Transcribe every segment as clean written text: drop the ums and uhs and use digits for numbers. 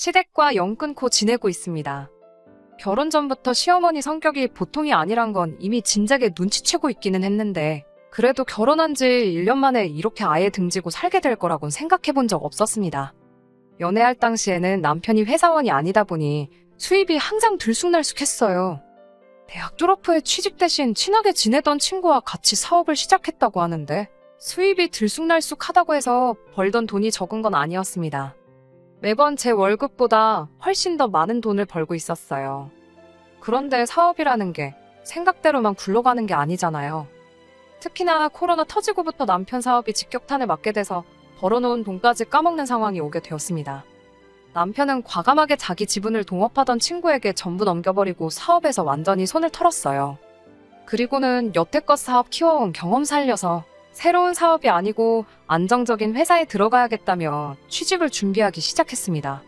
시댁과 연 끊고 지내고 있습니다. 결혼 전부터 시어머니 성격이 보통이 아니란 건 이미 진작에 눈치채고 있기는 했는데 그래도 결혼한 지 1년 만에 이렇게 아예 등지고 살게 될 거라곤 생각해 본 적 없었습니다. 연애할 당시에는 남편이 회사원이 아니다 보니 수입이 항상 들쑥날쑥했어요. 대학 졸업 후에 취직 대신 친하게 지내던 친구와 같이 사업을 시작했다고 하는데 수입이 들쑥날쑥하다고 해서 벌던 돈이 적은 건 아니었습니다. 매번 제 월급보다 훨씬 더 많은 돈을 벌고 있었어요. 그런데 사업이라는 게 생각대로만 굴러가는 게 아니잖아요. 특히나 코로나 터지고부터 남편 사업이 직격탄을 맞게 돼서 벌어놓은 돈까지 까먹는 상황이 오게 되었습니다. 남편은 과감하게 자기 지분을 동업하던 친구에게 전부 넘겨버리고 사업에서 완전히 손을 털었어요. 그리고는 여태껏 사업 키워온 경험 살려서 새로운 사업이 아니고 안정적인 회사에 들어가야겠다며 취직을 준비하기 시작했습니다.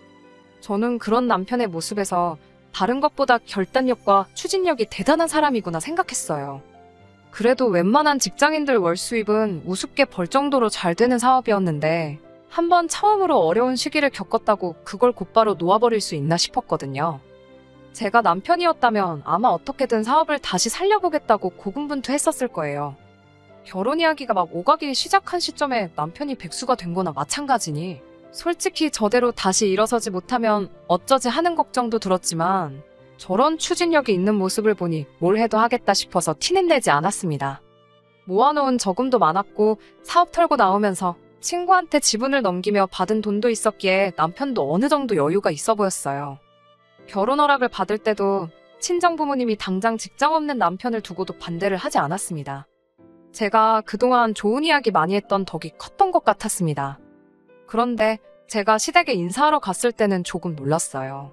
저는 그런 남편의 모습에서 다른 것보다 결단력과 추진력이 대단한 사람이구나 생각했어요. 그래도 웬만한 직장인들 월 수입은 우습게 벌 정도로 잘 되는 사업이었는데 한번 처음으로 어려운 시기를 겪었다고 그걸 곧바로 놓아버릴 수 있나 싶었거든요. 제가 남편이었다면 아마 어떻게든 사업을 다시 살려보겠다고 고군분투했었을 거예요. 결혼 이야기가 막 오가기 시작한 시점에 남편이 백수가 된 거나 마찬가지니 솔직히 저대로 다시 일어서지 못하면 어쩌지 하는 걱정도 들었지만 저런 추진력이 있는 모습을 보니 뭘 해도 하겠다 싶어서 티는 내지 않았습니다. 모아놓은 저금도 많았고 사업 털고 나오면서 친구한테 지분을 넘기며 받은 돈도 있었기에 남편도 어느 정도 여유가 있어 보였어요. 결혼 허락을 받을 때도 친정 부모님이 당장 직장 없는 남편을 두고도 반대를 하지 않았습니다. 제가 그동안 좋은 이야기 많이 했던 덕이 컸던 것 같았습니다. 그런데 제가 시댁에 인사하러 갔을 때는 조금 놀랐어요.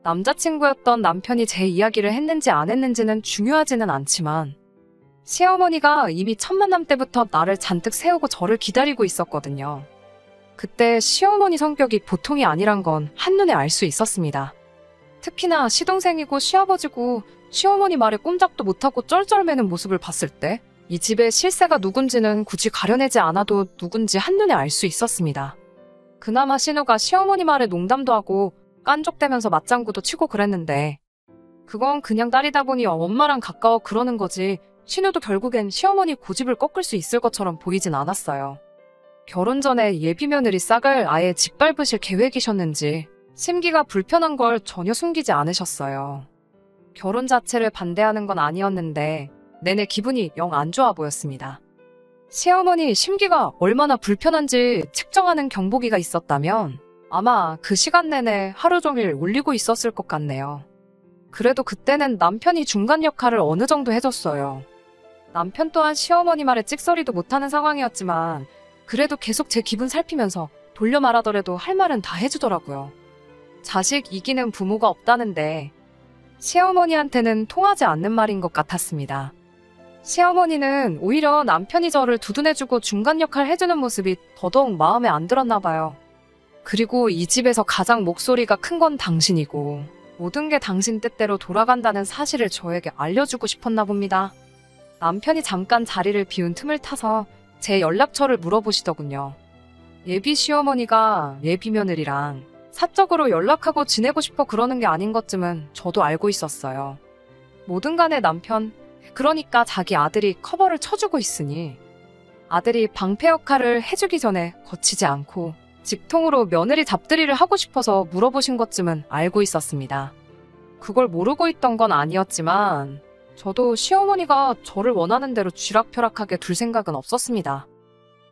남자친구였던 남편이 제 이야기를 했는지 안 했는지는 중요하지는 않지만 시어머니가 이미 첫 만남 때부터 나를 잔뜩 세우고 저를 기다리고 있었거든요. 그때 시어머니 성격이 보통이 아니란 건 한눈에 알 수 있었습니다. 특히나 시동생이고 시아버지고 시어머니 말에 꼼짝도 못하고 쩔쩔매는 모습을 봤을 때 이 집의 실세가 누군지는 굳이 가려내지 않아도 누군지 한눈에 알 수 있었습니다. 그나마 신우가 시어머니 말에 농담도 하고 깐족대면서 맞장구도 치고 그랬는데 그건 그냥 딸이다 보니 엄마랑 가까워 그러는 거지 신우도 결국엔 시어머니 고집을 꺾을 수 있을 것처럼 보이진 않았어요. 결혼 전에 예비 며느리 싹을 아예 짓밟으실 계획이셨는지 심기가 불편한 걸 전혀 숨기지 않으셨어요. 결혼 자체를 반대하는 건 아니었는데 내내 기분이 영 안 좋아 보였습니다. 시어머니 심기가 얼마나 불편한지 측정하는 경보기가 있었다면 아마 그 시간 내내 하루 종일 울리고 있었을 것 같네요. 그래도 그때는 남편이 중간 역할을 어느 정도 해줬어요. 남편 또한 시어머니 말에 찍소리도 못하는 상황이었지만 그래도 계속 제 기분 살피면서 돌려 말하더라도 할 말은 다 해주더라고요. 자식 이기는 부모가 없다는데 시어머니한테는 통하지 않는 말인 것 같았습니다. 시어머니는 오히려 남편이 저를 두둔해주고 중간 역할 해주는 모습이 더더욱 마음에 안 들었나 봐요. 그리고 이 집에서 가장 목소리가 큰 건 당신이고 모든 게 당신 뜻대로 돌아간다는 사실을 저에게 알려주고 싶었나 봅니다. 남편이 잠깐 자리를 비운 틈을 타서 제 연락처를 물어보시더군요. 예비 시어머니가 예비 며느리랑 사적으로 연락하고 지내고 싶어 그러는 게 아닌 것쯤은 저도 알고 있었어요. 뭐든 간에 남편, 그러니까 자기 아들이 커버를 쳐주고 있으니 아들이 방패 역할을 해주기 전에 거치지 않고 직통으로 며느리 잡들이를 하고 싶어서 물어보신 것쯤은 알고 있었습니다. 그걸 모르고 있던 건 아니었지만 저도 시어머니가 저를 원하는 대로 쥐락펴락하게 둘 생각은 없었습니다.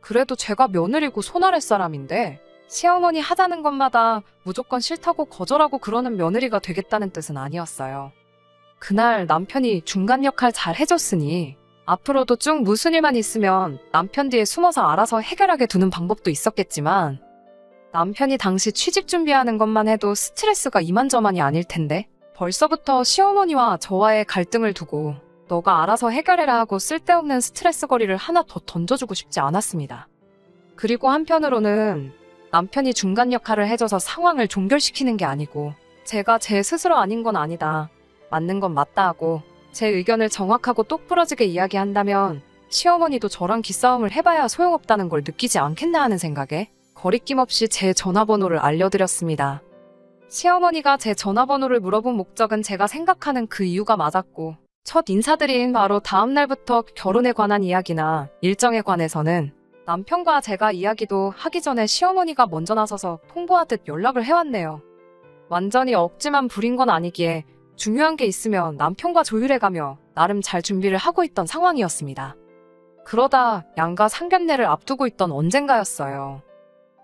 그래도 제가 며느리고 손아랫 사람인데 시어머니 하자는 것마다 무조건 싫다고 거절하고 그러는 며느리가 되겠다는 뜻은 아니었어요. 그날 남편이 중간 역할 잘 해줬으니 앞으로도 쭉 무슨 일만 있으면 남편 뒤에 숨어서 알아서 해결하게 두는 방법도 있었겠지만 남편이 당시 취직 준비하는 것만 해도 스트레스가 이만저만이 아닐 텐데 벌써부터 시어머니와 저와의 갈등을 두고 너가 알아서 해결해라 하고 쓸데없는 스트레스 거리를 하나 더 던져주고 싶지 않았습니다. 그리고 한편으로는 남편이 중간 역할을 해줘서 상황을 종결시키는 게 아니고 제가 제 스스로 아닌 건 아니다. 맞는 건 맞다 하고 제 의견을 정확하고 똑부러지게 이야기한다면 시어머니도 저랑 기싸움을 해봐야 소용없다는 걸 느끼지 않겠나 하는 생각에 거리낌 없이 제 전화번호를 알려드렸습니다. 시어머니가 제 전화번호를 물어본 목적은 제가 생각하는 그 이유가 맞았고, 첫 인사드린 바로 다음 날부터 결혼에 관한 이야기나 일정에 관해서는 남편과 제가 이야기도 하기 전에 시어머니가 먼저 나서서 통보하듯 연락을 해왔네요. 완전히 억지만 부린 건 아니기에 중요한 게 있으면 남편과 조율해가며 나름 잘 준비를 하고 있던 상황이었습니다. 그러다 양가 상견례를 앞두고 있던 언젠가였어요.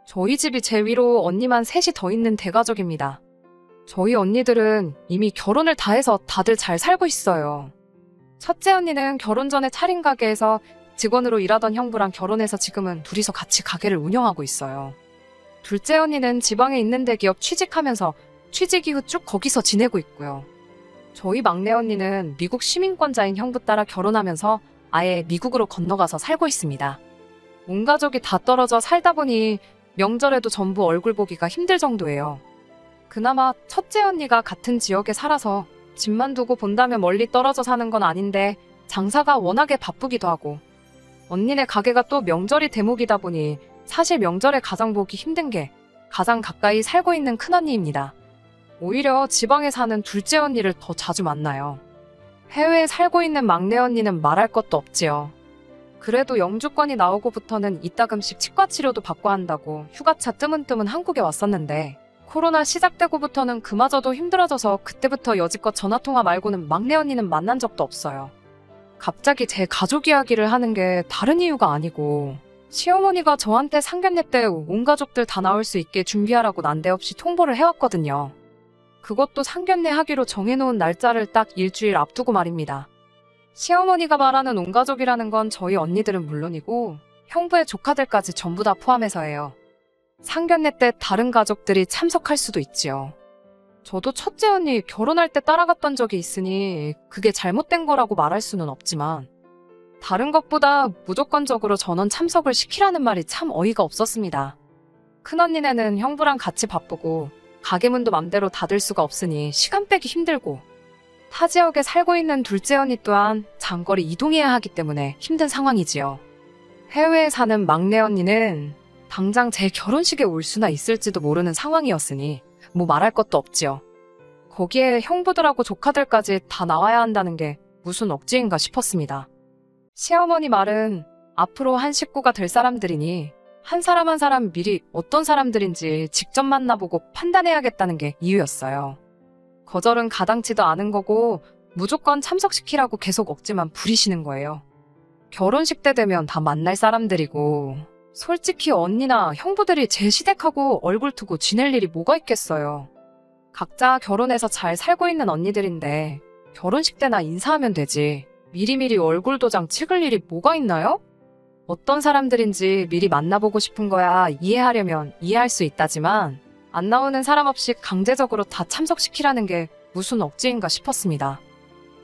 저희 집이 제 위로 언니만 셋이 더 있는 대가족입니다. 저희 언니들은 이미 결혼을 다 해서 다들 잘 살고 있어요. 첫째 언니는 결혼 전에 차린 가게에서 직원으로 일하던 형부랑 결혼해서 지금은 둘이서 같이 가게를 운영하고 있어요. 둘째 언니는 지방에 있는 대기업 취직하면서 취직 이후 쭉 거기서 지내고 있고요. 저희 막내 언니는 미국 시민권자인 형부 따라 결혼하면서 아예 미국으로 건너가서 살고 있습니다. 온 가족이 다 떨어져 살다 보니 명절에도 전부 얼굴 보기가 힘들 정도예요. 그나마 첫째 언니가 같은 지역에 살아서 집만 두고 본다면 멀리 떨어져 사는 건 아닌데 장사가 워낙에 바쁘기도 하고, 언니네 가게가 또 명절이 대목이다 보니 사실 명절에 가장 보기 힘든 게 가장 가까이 살고 있는 큰언니입니다. 오히려 지방에 사는 둘째 언니를 더 자주 만나요. 해외에 살고 있는 막내 언니는 말할 것도 없지요. 그래도 영주권이 나오고부터는 이따금씩 치과 치료도 받고 한다고 휴가차 뜨문뜨문 한국에 왔었는데, 코로나 시작되고부터는 그마저도 힘들어져서 그때부터 여지껏 전화통화 말고는 막내 언니는 만난 적도 없어요. 갑자기 제 가족 이야기를 하는 게 다른 이유가 아니고, 시어머니가 저한테 상견례 때 온 가족들 다 나올 수 있게 준비하라고 난데없이 통보를 해왔거든요. 그것도 상견례 하기로 정해놓은 날짜를 딱 일주일 앞두고 말입니다. 시어머니가 말하는 온 가족이라는 건 저희 언니들은 물론이고 형부의 조카들까지 전부 다 포함해서예요. 상견례 때 다른 가족들이 참석할 수도 있지요. 저도 첫째 언니 결혼할 때 따라갔던 적이 있으니 그게 잘못된 거라고 말할 수는 없지만, 다른 것보다 무조건적으로 전원 참석을 시키라는 말이 참 어이가 없었습니다. 큰언니네는 형부랑 같이 바쁘고 가게문도 맘대로 닫을 수가 없으니 시간 빼기 힘들고, 타 지역에 살고 있는 둘째 언니 또한 장거리 이동해야 하기 때문에 힘든 상황이지요. 해외에 사는 막내 언니는 당장 제 결혼식에 올 수나 있을지도 모르는 상황이었으니 뭐 말할 것도 없지요. 거기에 형부들하고 조카들까지 다 나와야 한다는 게 무슨 억지인가 싶었습니다. 시어머니 말은 앞으로 한 식구가 될 사람들이니 한 사람 한 사람 미리 어떤 사람들인지 직접 만나보고 판단해야겠다는 게 이유였어요. 거절은 가당치도 않은 거고 무조건 참석시키라고 계속 억지만 부리시는 거예요. 결혼식 때 되면 다 만날 사람들이고, 솔직히 언니나 형부들이 제 시댁하고 얼굴 두고 지낼 일이 뭐가 있겠어요. 각자 결혼해서 잘 살고 있는 언니들인데 결혼식 때나 인사하면 되지 미리미리 얼굴 도장 찍을 일이 뭐가 있나요? 어떤 사람들인지 미리 만나보고 싶은 거야 이해하려면 이해할 수 있다지만, 안 나오는 사람 없이 강제적으로 다 참석시키라는 게 무슨 억지인가 싶었습니다.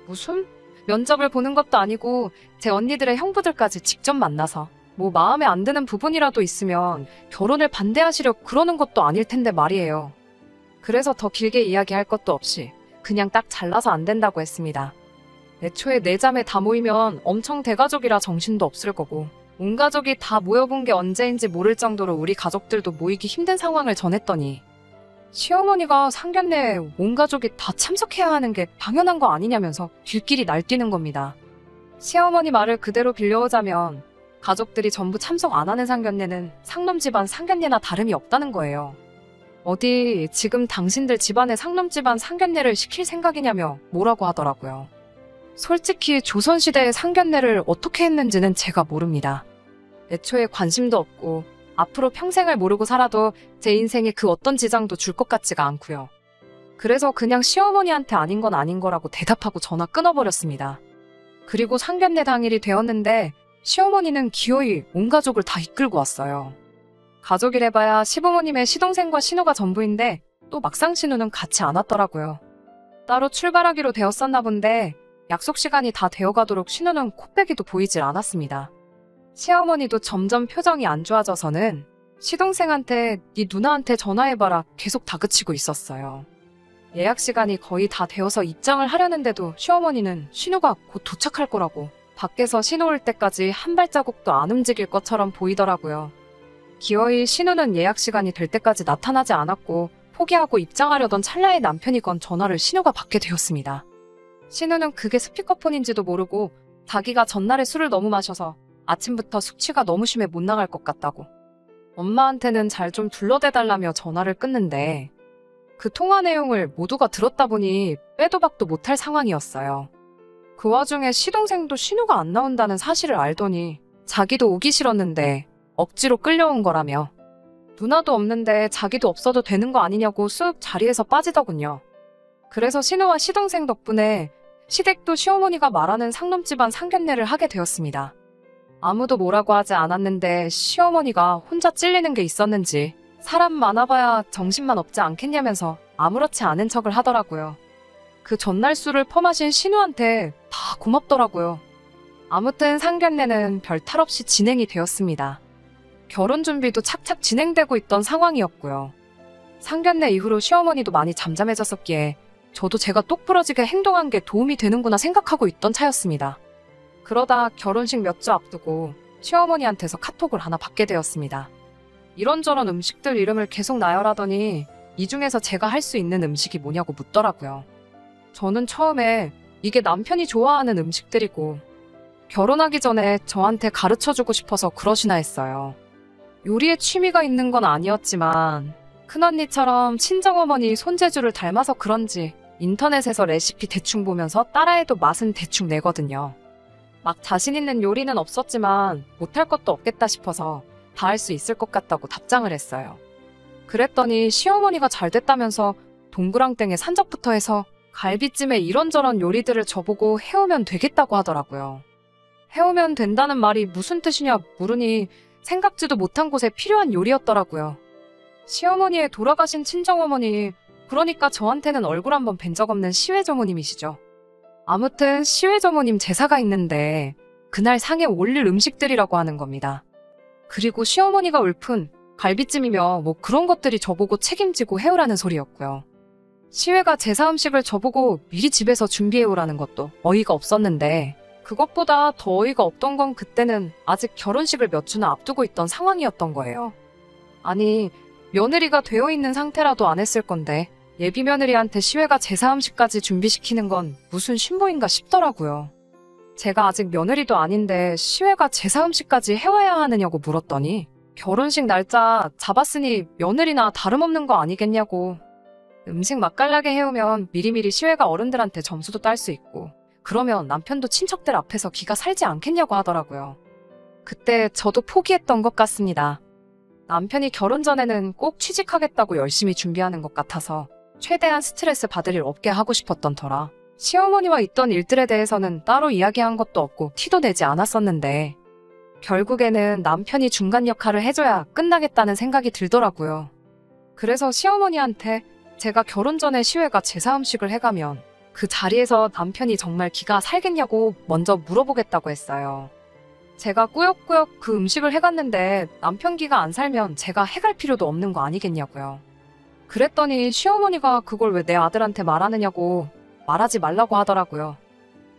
무슨? 면접을 보는 것도 아니고 제 언니들의 형부들까지 직접 만나서 뭐 마음에 안 드는 부분이라도 있으면 결혼을 반대하시려고 그러는 것도 아닐 텐데 말이에요. 그래서 더 길게 이야기할 것도 없이 그냥 딱 잘라서 안 된다고 했습니다. 애초에 네 자매 다 모이면 엄청 대가족이라 정신도 없을 거고, 온 가족이 다 모여본 게 언제인지 모를 정도로 우리 가족들도 모이기 힘든 상황을 전했더니 시어머니가 상견례에 온 가족이 다 참석해야 하는 게 당연한 거 아니냐면서 길길이 날뛰는 겁니다. 시어머니 말을 그대로 빌려오자면 가족들이 전부 참석 안 하는 상견례는 상놈 집안 상견례나 다름이 없다는 거예요. 어디 지금 당신들 집안의 상놈 집안 상견례를 시킬 생각이냐며 뭐라고 하더라고요. 솔직히 조선시대의 상견례를 어떻게 했는지는 제가 모릅니다. 애초에 관심도 없고 앞으로 평생을 모르고 살아도 제 인생에 그 어떤 지장도 줄 것 같지가 않고요. 그래서 그냥 시어머니한테 아닌 건 아닌 거라고 대답하고 전화 끊어버렸습니다. 그리고 상견례 당일이 되었는데 시어머니는 기어이 온 가족을 다 이끌고 왔어요. 가족이래봐야 시부모님의 시동생과 신우가 전부인데 또 막상 신우는 같이 안 왔더라고요. 따로 출발하기로 되었었나 본데 약속 시간이 다 되어가도록 신우는 코빼기도 보이질 않았습니다. 시어머니도 점점 표정이 안 좋아져서는 시동생한테 네 누나한테 전화해봐라 계속 다그치고 있었어요. 예약 시간이 거의 다 되어서 입장을 하려는데도 시어머니는 신우가 곧 도착할 거라고 밖에서 신우 올 때까지 한 발자국도 안 움직일 것처럼 보이더라고요. 기어이 신우는 예약 시간이 될 때까지 나타나지 않았고 포기하고 입장하려던 찰나에 남편이 건 전화를 신우가 받게 되었습니다. 신우는 그게 스피커폰인지도 모르고 자기가 전날에 술을 너무 마셔서 아침부터 숙취가 너무 심해 못 나갈 것 같다고 엄마한테는 잘 좀 둘러대달라며 전화를 끊는데 그 통화 내용을 모두가 들었다 보니 빼도 박도 못할 상황이었어요. 그 와중에 시동생도 신우가 안 나온다는 사실을 알더니 자기도 오기 싫었는데 억지로 끌려온 거라며 누나도 없는데 자기도 없어도 되는 거 아니냐고 쑥 자리에서 빠지더군요. 그래서 신우와 시동생 덕분에 시댁도 시어머니가 말하는 상놈집안 상견례를 하게 되었습니다. 아무도 뭐라고 하지 않았는데 시어머니가 혼자 찔리는 게 있었는지 사람 많아봐야 정신만 없지 않겠냐면서 아무렇지 않은 척을 하더라고요. 그 전날 술을 퍼마신 신우한테 다 고맙더라고요. 아무튼 상견례는 별 탈 없이 진행이 되었습니다. 결혼 준비도 착착 진행되고 있던 상황이었고요. 상견례 이후로 시어머니도 많이 잠잠해졌었기에 저도 제가 똑부러지게 행동한 게 도움이 되는구나 생각하고 있던 차였습니다. 그러다 결혼식 몇 주 앞두고 시어머니한테서 카톡을 하나 받게 되었습니다. 이런저런 음식들 이름을 계속 나열하더니 이 중에서 제가 할 수 있는 음식이 뭐냐고 묻더라고요. 저는 처음에 이게 남편이 좋아하는 음식들이고 결혼하기 전에 저한테 가르쳐주고 싶어서 그러시나 했어요. 요리에 취미가 있는 건 아니었지만 큰언니처럼 친정어머니 손재주를 닮아서 그런지 인터넷에서 레시피 대충 보면서 따라해도 맛은 대충 내거든요. 막 자신 있는 요리는 없었지만 못할 것도 없겠다 싶어서 다 할 수 있을 것 같다고 답장을 했어요. 그랬더니 시어머니가 잘 됐다면서 동그랑땡에 산적부터 해서 갈비찜에 이런저런 요리들을 저보고 해오면 되겠다고 하더라고요. 해오면 된다는 말이 무슨 뜻이냐 물으니 생각지도 못한 곳에 필요한 요리였더라고요. 시어머니의 돌아가신 친정어머니, 그러니까 저한테는 얼굴 한번 뵌 적 없는 시외저모님이시죠. 아무튼 시외저모님 제사가 있는데 그날 상에 올릴 음식들이라고 하는 겁니다. 그리고 시어머니가 울픈 갈비찜이며 뭐 그런 것들이 저보고 책임지고 해오라는 소리였고요. 시외가 제사 음식을 저보고 미리 집에서 준비해오라는 것도 어이가 없었는데 그것보다 더 어이가 없던 건 그때는 아직 결혼식을 몇 주나 앞두고 있던 상황이었던 거예요. 아니, 며느리가 되어 있는 상태라도 안 했을 건데 예비 며느리한테 시외가 제사 음식까지 준비시키는 건 무슨 신보인가 싶더라고요. 제가 아직 며느리도 아닌데 시외가 제사 음식까지 해와야 하느냐고 물었더니 결혼식 날짜 잡았으니 며느리나 다름없는 거 아니겠냐고. 음식 맛깔나게 해오면 미리미리 시외가 어른들한테 점수도 딸 수 있고 그러면 남편도 친척들 앞에서 기가 살지 않겠냐고 하더라고요. 그때 저도 포기했던 것 같습니다. 남편이 결혼 전에는 꼭 취직하겠다고 열심히 준비하는 것 같아서 최대한 스트레스 받을 일 없게 하고 싶었던 터라 시어머니와 있던 일들에 대해서는 따로 이야기한 것도 없고 티도 내지 않았었는데 결국에는 남편이 중간 역할을 해줘야 끝나겠다는 생각이 들더라고요. 그래서 시어머니한테 제가 결혼 전에 시외가 제사 음식을 해가면 그 자리에서 남편이 정말 기가 살겠냐고 먼저 물어보겠다고 했어요. 제가 꾸역꾸역 그 음식을 해갔는데 남편 기가 안 살면 제가 해갈 필요도 없는 거 아니겠냐고요. 그랬더니 시어머니가 그걸 왜 내 아들한테 말하느냐고 말하지 말라고 하더라고요.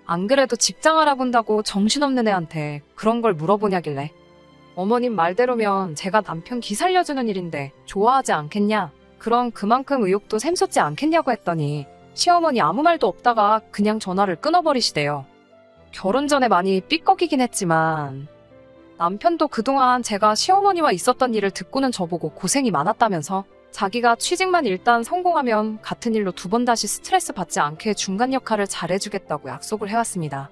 안 그래도 직장 알아본다고 정신없는 애한테 그런 걸 물어보냐길래 어머님 말대로면 제가 남편 기 살려주는 일인데 좋아하지 않겠냐? 그럼 그만큼 의욕도 샘솟지 않겠냐고 했더니 시어머니 아무 말도 없다가 그냥 전화를 끊어버리시대요. 결혼 전에 많이 삐걱이긴 했지만 남편도 그동안 제가 시어머니와 있었던 일을 듣고는 저보고 고생이 많았다면서 자기가 취직만 일단 성공하면 같은 일로 두 번 다시 스트레스 받지 않게 중간 역할을 잘해주겠다고 약속을 해왔습니다.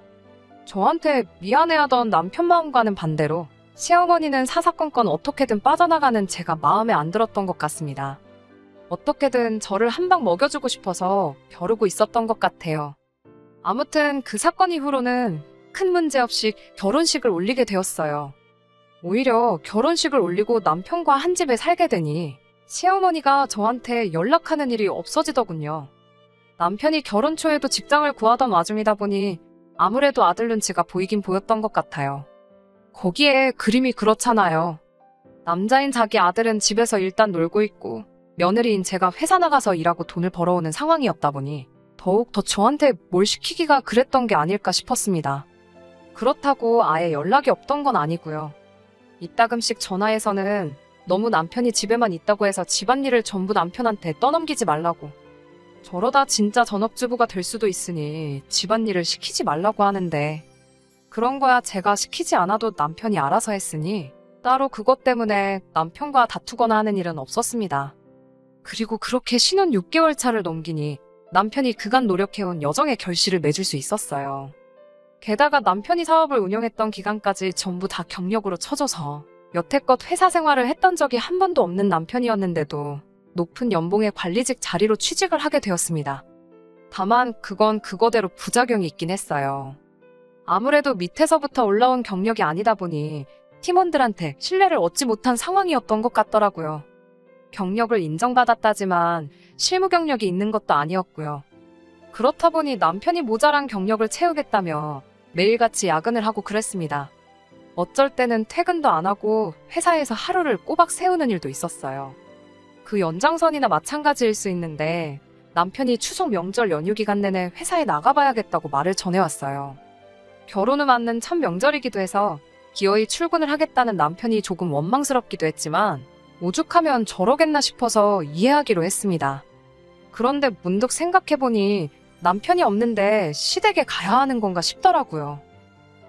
저한테 미안해하던 남편 마음과는 반대로 시어머니는 사사건건 어떻게든 빠져나가는 제가 마음에 안 들었던 것 같습니다. 어떻게든 저를 한 방 먹여주고 싶어서 벼르고 있었던 것 같아요. 아무튼 그 사건 이후로는 큰 문제 없이 결혼식을 올리게 되었어요. 오히려 결혼식을 올리고 남편과 한 집에 살게 되니 시어머니가 저한테 연락하는 일이 없어지더군요. 남편이 결혼 초에도 직장을 구하던 와중이다 보니 아무래도 아들 눈치가 보이긴 보였던 것 같아요. 거기에 그림이 그렇잖아요. 남자인 자기 아들은 집에서 일단 놀고 있고 며느리인 제가 회사 나가서 일하고 돈을 벌어오는 상황이었다 보니 더욱 더 저한테 뭘 시키기가 그랬던 게 아닐까 싶었습니다. 그렇다고 아예 연락이 없던 건 아니고요. 이따금씩 전화해서는 너무 남편이 집에만 있다고 해서 집안일을 전부 남편한테 떠넘기지 말라고. 저러다 진짜 전업주부가 될 수도 있으니 집안일을 시키지 말라고 하는데, 그런 거야 제가 시키지 않아도 남편이 알아서 했으니 따로 그것 때문에 남편과 다투거나 하는 일은 없었습니다. 그리고 그렇게 신혼 6개월 차를 넘기니 남편이 그간 노력해온 여정의 결실을 맺을 수 있었어요. 게다가 남편이 사업을 운영했던 기간까지 전부 다 경력으로 쳐줘서 여태껏 회사 생활을 했던 적이 한 번도 없는 남편이었는데도 높은 연봉의 관리직 자리로 취직을 하게 되었습니다. 다만 그건 그거대로 부작용이 있긴 했어요. 아무래도 밑에서부터 올라온 경력이 아니다 보니 팀원들한테 신뢰를 얻지 못한 상황이었던 것 같더라고요. 경력을 인정받았다지만 실무 경력이 있는 것도 아니었고요. 그렇다 보니 남편이 모자란 경력을 채우겠다며 매일같이 야근을 하고 그랬습니다. 어쩔 때는 퇴근도 안 하고 회사에서 하루를 꼬박 세우는 일도 있었어요. 그 연장선이나 마찬가지일 수 있는데 남편이 추석 명절 연휴 기간 내내 회사에 나가봐야겠다고 말을 전해왔어요. 결혼 후 맞는 첫 명절이기도 해서 기어이 출근을 하겠다는 남편이 조금 원망스럽기도 했지만 오죽하면 저러겠나 싶어서 이해하기로 했습니다. 그런데 문득 생각해보니 남편이 없는데 시댁에 가야 하는 건가 싶더라고요.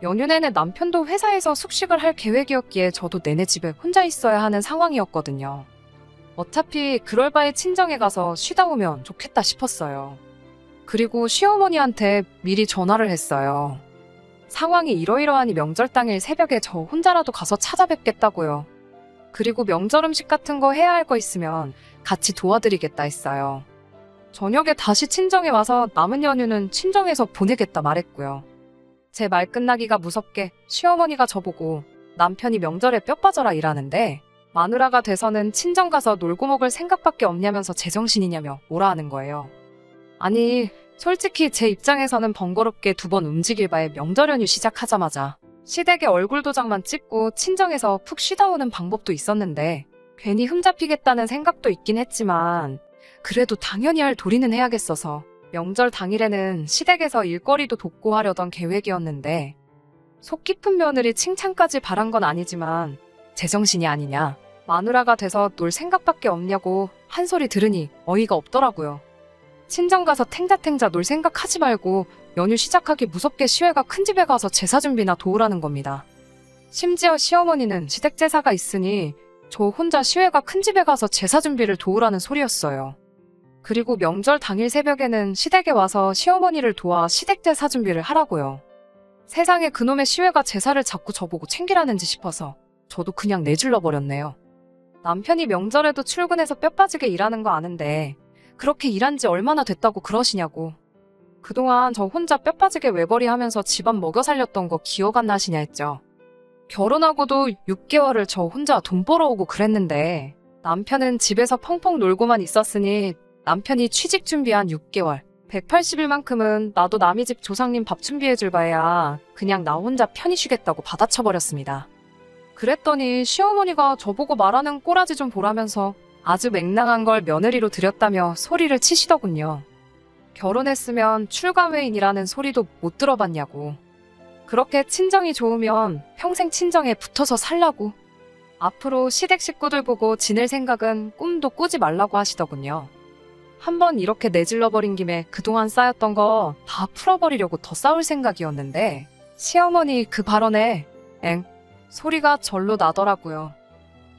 연휴 내내 남편도 회사에서 숙식을 할 계획이었기에 저도 내내 집에 혼자 있어야 하는 상황이었거든요. 어차피 그럴 바에 친정에 가서 쉬다 오면 좋겠다 싶었어요. 그리고 시어머니한테 미리 전화를 했어요. 상황이 이러이러하니 명절 당일 새벽에 저 혼자라도 가서 찾아뵙겠다고요. 그리고 명절 음식 같은 거 해야 할 거 있으면 같이 도와드리겠다 했어요. 저녁에 다시 친정에 와서 남은 연휴는 친정에서 보내겠다 말했고요. 제 말 끝나기가 무섭게 시어머니가 저보고 남편이 명절에 뼈 빠져라 일하는데 마누라가 돼서는 친정 가서 놀고 먹을 생각밖에 없냐면서 제정신이냐며 뭐라 하는 거예요. 아니 솔직히 제 입장에서는 번거롭게 2번 움직일 바에 명절 연휴 시작하자마자 시댁에 얼굴 도장만 찍고 친정에서 푹 쉬다 오는 방법도 있었는데 괜히 흠잡히겠다는 생각도 있긴 했지만 그래도 당연히 할 도리는 해야겠어서 명절 당일에는 시댁에서 일거리도 돕고 하려던 계획이었는데 속 깊은 며느리 칭찬까지 바란 건 아니지만 제정신이 아니냐, 마누라가 돼서 놀 생각밖에 없냐고 한 소리 들으니 어이가 없더라고요. 친정 가서 탱자탱자 놀 생각하지 말고 연휴 시작하기 무섭게 시외가 큰 집에 가서 제사 준비나 도우라는 겁니다. 심지어 시어머니는 시댁 제사가 있으니 저 혼자 시외가 큰 집에 가서 제사 준비를 도우라는 소리였어요. 그리고 명절 당일 새벽에는 시댁에 와서 시어머니를 도와 시댁 제사 준비를 하라고요. 세상에 그놈의 시외가 제사를 자꾸 저보고 챙기라는지 싶어서 저도 그냥 내질러 버렸네요. 남편이 명절에도 출근해서 뼈 빠지게 일하는 거 아는데 그렇게 일한 지 얼마나 됐다고 그러시냐고. 그동안 저 혼자 뼈 빠지게 외벌이 하면서 집안 먹여 살렸던 거 기억 안 나시냐 했죠. 결혼하고도 6개월을 저 혼자 돈 벌어오고 그랬는데 남편은 집에서 펑펑 놀고만 있었으니 남편이 취직 준비한 6개월 180일만큼은 나도 남의 집 조상님 밥 준비해줄 바에야 그냥 나 혼자 편히 쉬겠다고 받아쳐버렸습니다. 그랬더니 시어머니가 저보고 말하는 꼬라지 좀 보라면서 아주 맹랑한 걸 며느리로 들였다며 소리를 치시더군요. 결혼했으면 출가회인이라는 소리도 못 들어봤냐고. 그렇게 친정이 좋으면 평생 친정에 붙어서 살라고. 앞으로 시댁 식구들 보고 지낼 생각은 꿈도 꾸지 말라고 하시더군요. 한번 이렇게 내질러버린 김에 그동안 쌓였던 거 다 풀어버리려고 더 싸울 생각이었는데 시어머니 그 발언에 엥 소리가 절로 나더라고요.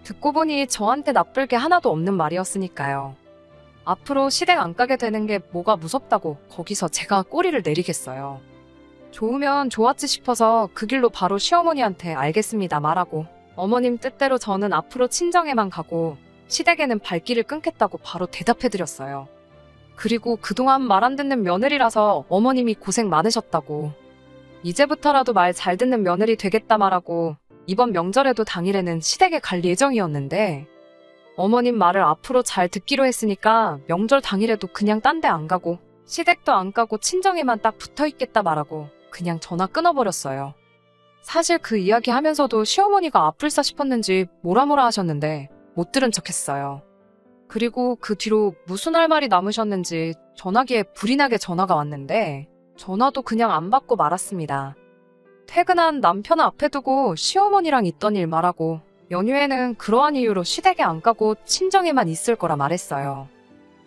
듣고 보니 저한테 나쁠 게 하나도 없는 말이었으니까요. 앞으로 시댁 안 가게 되는 게 뭐가 무섭다고 거기서 제가 꼬리를 내리겠어요. 좋으면 좋았지 싶어서 그 길로 바로 시어머니한테 알겠습니다 말하고 어머님 뜻대로 저는 앞으로 친정에만 가고 시댁에는 발길을 끊겠다고 바로 대답해드렸어요. 그리고 그동안 말 안 듣는 며느리라서 어머님이 고생 많으셨다고 이제부터라도 말 잘 듣는 며느리 되겠다 말하고 이번 명절에도 당일에는 시댁에 갈 예정이었는데 어머님 말을 앞으로 잘 듣기로 했으니까 명절 당일에도 그냥 딴 데 안 가고 시댁도 안 가고 친정에만 딱 붙어있겠다 말하고 그냥 전화 끊어버렸어요. 사실 그 이야기 하면서도 시어머니가 아플싸 싶었는지 뭐라 하셨는데 못 들은 척 했어요. 그리고 그 뒤로 무슨 할 말이 남으셨는지 전화기에 불이 나게 전화가 왔는데 전화도 그냥 안 받고 말았습니다. 퇴근한 남편 앞에 두고 시어머니랑 있던 일 말하고 연휴에는 그러한 이유로 시댁에 안 가고 친정에만 있을 거라 말했어요.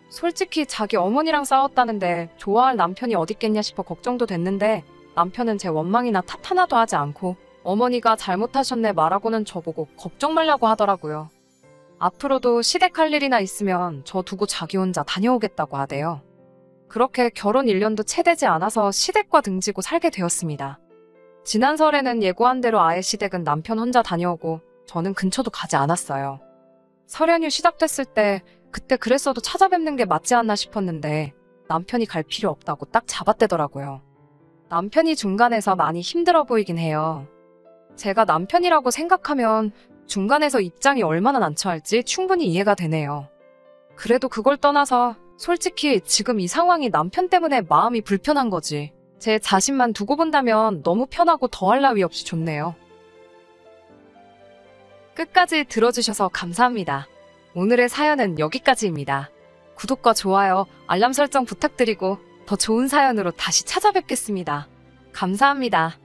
솔직히 자기 어머니랑 싸웠다는데 좋아할 남편이 어딨겠냐 싶어 걱정도 됐는데 남편은 제 원망이나 탓 하나도 하지 않고 어머니가 잘못하셨네 말하고는 저보고 걱정 말라고 하더라고요. 앞으로도 시댁 할 일이나 있으면 저 두고 자기 혼자 다녀오겠다고 하대요. 그렇게 결혼 1년도 채 되지 않아서 시댁과 등지고 살게 되었습니다. 지난 설에는 예고한 대로 아예 시댁은 남편 혼자 다녀오고 저는 근처도 가지 않았어요. 설 연휴 시작됐을 때 그때 그랬어도 찾아뵙는 게 맞지 않나 싶었는데 남편이 갈 필요 없다고 딱 잡아떼더라고요. 남편이 중간에서 많이 힘들어 보이긴 해요. 제가 남편이라고 생각하면 중간에서 입장이 얼마나 난처할지 충분히 이해가 되네요. 그래도 그걸 떠나서 솔직히 지금 이 상황이 남편 때문에 마음이 불편한 거지. 제 자신만 두고 본다면 너무 편하고 더할 나위 없이 좋네요. 끝까지 들어주셔서 감사합니다. 오늘의 사연은 여기까지입니다. 구독과 좋아요, 알람 설정 부탁드리고 더 좋은 사연으로 다시 찾아뵙겠습니다. 감사합니다.